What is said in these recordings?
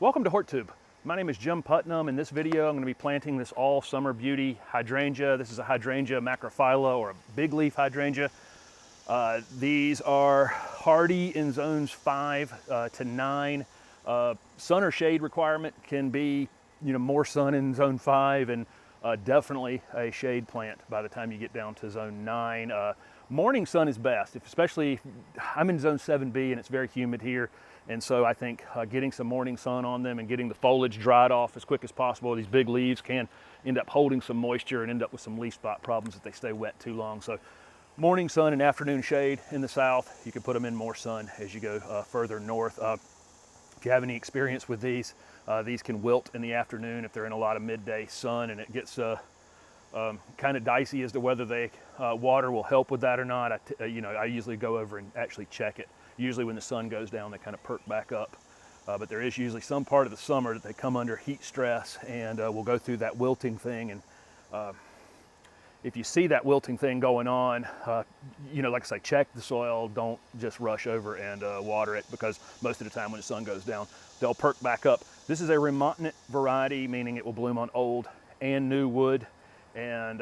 Welcome to HortTube. My name is Jim Putnam. In this video, I'm going to be planting this All Summer Beauty Hydrangea. This is a hydrangea macrophylla, or a big leaf hydrangea. These are hardy in zones 5 to 9. Sun or shade requirement can be, more sun in zone 5, and definitely a shade plant by the time you get down to zone 9. Morning sun is best, especially I'm in zone 7B and it's very humid here. And so I think getting some morning sun on them and getting the foliage dried off as quick as possible. These big leaves can end up holding some moisture and end up with some leaf spot problems if they stay wet too long. So morning sun and afternoon shade in the south. You can put them in more sun as you go further north. If you have any experience with these can wilt in the afternoon if they're in a lot of midday sun, and it gets kind of dicey as to whether they water will help with that or not. I usually go over and actually check it. Usually when the sun goes down, they kind of perk back up. But there is usually some part of the summer that they come under heat stress, and we'll go through that wilting thing. And if you see that wilting thing going on, like I say, check the soil. Don't just rush over and water it, because most of the time when the sun goes down, they'll perk back up. This is a remontant variety, meaning it will bloom on old and new wood. And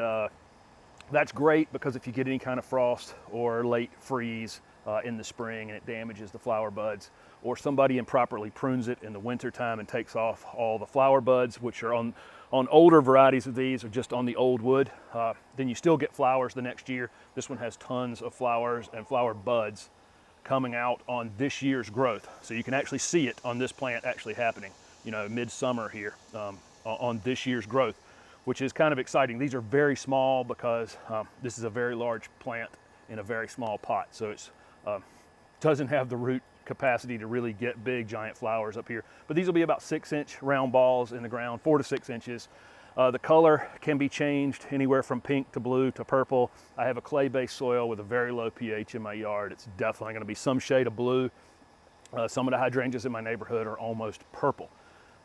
that's great because if you get any kind of frost or late freeze in the spring and it damages the flower buds, or somebody improperly prunes it in the winter time and takes off all the flower buds, which are on older varieties of these, or just on the old wood, then you still get flowers the next year. This one has tons of flowers and flower buds coming out on this year's growth. So you can actually see it on this plant actually happening, midsummer here on this year's growth, which is kind of exciting. These are very small because this is a very large plant in a very small pot. So it's doesn't have the root capacity to really get big giant flowers up here. But these will be about 6-inch round balls in the ground, 4 to 6 inches. The color can be changed anywhere from pink to blue to purple. I have a clay-based soil with a very low pH in my yard. It's definitely gonna be some shade of blue. Some of the hydrangeas in my neighborhood are almost purple.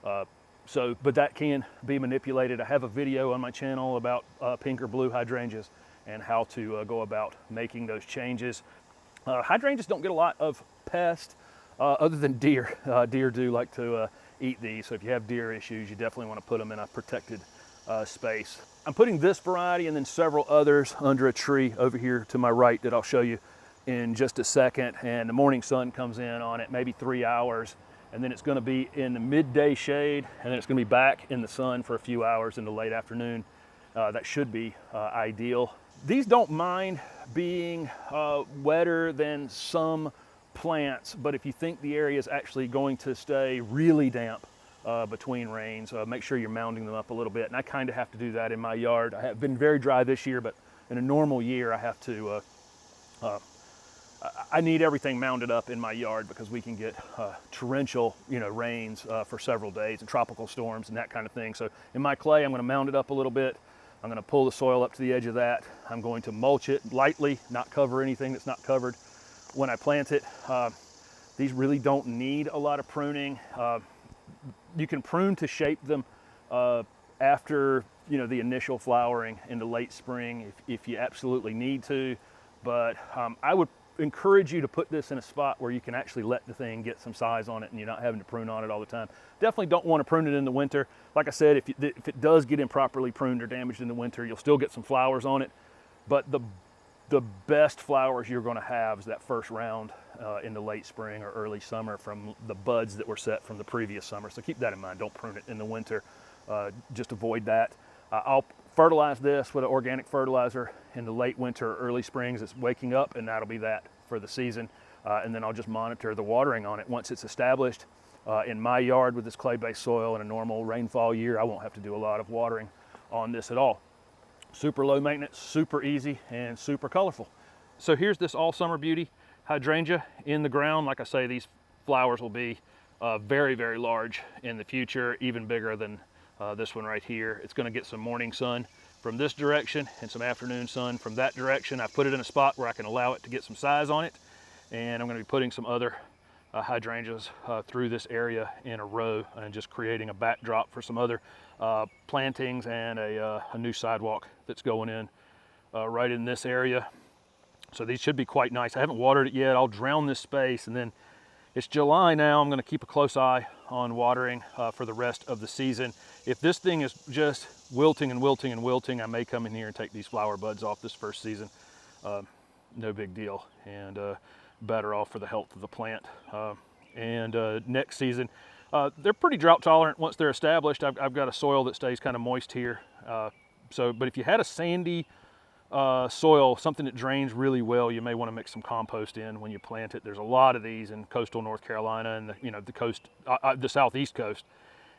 But that can be manipulated. I have a video on my channel about pink or blue hydrangeas and how to go about making those changes. Hydrangeas don't get a lot of pests other than deer. Deer do like to eat these, so if you have deer issues, you definitely want to put them in a protected space. I'm putting this variety and then several others under a tree over here to my right that I'll show you in just a second. And the morning sun comes in on it, maybe 3 hours, and then it's going to be in the midday shade, and then it's going to be back in the sun for a few hours in the late afternoon. That should be ideal. These don't mind being wetter than some plants, but if you think the area is actually going to stay really damp between rains, make sure you're mounding them up a little bit. And I kind of have to do that in my yard. I have been very dry this year, but in a normal year, I have to I need everything mounded up in my yard because we can get torrential, rains for several days and tropical storms and that kind of thing. So in my clay, I'm going to mound it up a little bit. I'm going to pull the soil up to the edge of that. I'm going to mulch it lightly, not cover anything that's not covered when I plant it. These really don't need a lot of pruning. You can prune to shape them after the initial flowering in the late spring if you absolutely need to. But I would encourage you to put this in a spot where you can actually let the thing get some size on it and you're not having to prune on it all the time. Definitely don't want to prune it in the winter. Like I said, if it does get improperly pruned or damaged in the winter, you'll still get some flowers on it. But the best flowers you're going to have is that first round in the late spring or early summer from the buds that were set from the previous summer. So keep that in mind. Don't prune it in the winter. Just avoid that. I'll fertilize this with an organic fertilizer in the late winter or early springs. It's waking up, and that'll be that for the season. And then I'll just monitor the watering on it once it's established. In my yard with this clay-based soil in a normal rainfall year, I won't have to do a lot of watering on this at all. Super low maintenance, super easy, and super colorful. So here's this All Summer Beauty Hydrangea in the ground. Like I say, these flowers will be very, very large in the future, even bigger than this one right here. It's going to get some morning sun from this direction and some afternoon sun from that direction. I put it in a spot where I can allow it to get some size on it, and I'm going to be putting some other hydrangeas through this area in a row and just creating a backdrop for some other plantings and a new sidewalk that's going in right in this area. So these should be quite nice. I haven't watered it yet. I'll drown this space, and then It's July now. I'm going to keep a close eye on watering for the rest of the season. If this thing is just wilting and wilting and wilting, I may come in here and take these flower buds off this first season. No big deal, and better off for the health of the plant. Next season, they're pretty drought tolerant once they're established. I've got a soil that stays kind of moist here. But if you had a sandy soil, something that drains really well, you may want to mix some compost in when you plant it. There's a lot of these in coastal North Carolina and the coast, the southeast coast,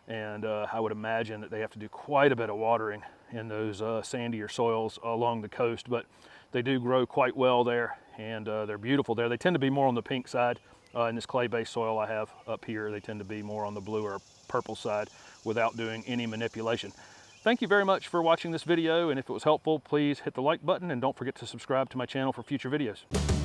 and I would imagine that they have to do quite a bit of watering in those sandier soils along the coast, but they do grow quite well there, and they're beautiful there. They tend to be more on the pink side. In this clay-based soil I have up here, they tend to be more on the blue or purple side without doing any manipulation. Thank you very much for watching this video, and if it was helpful, please hit the like button and don't forget to subscribe to my channel for future videos.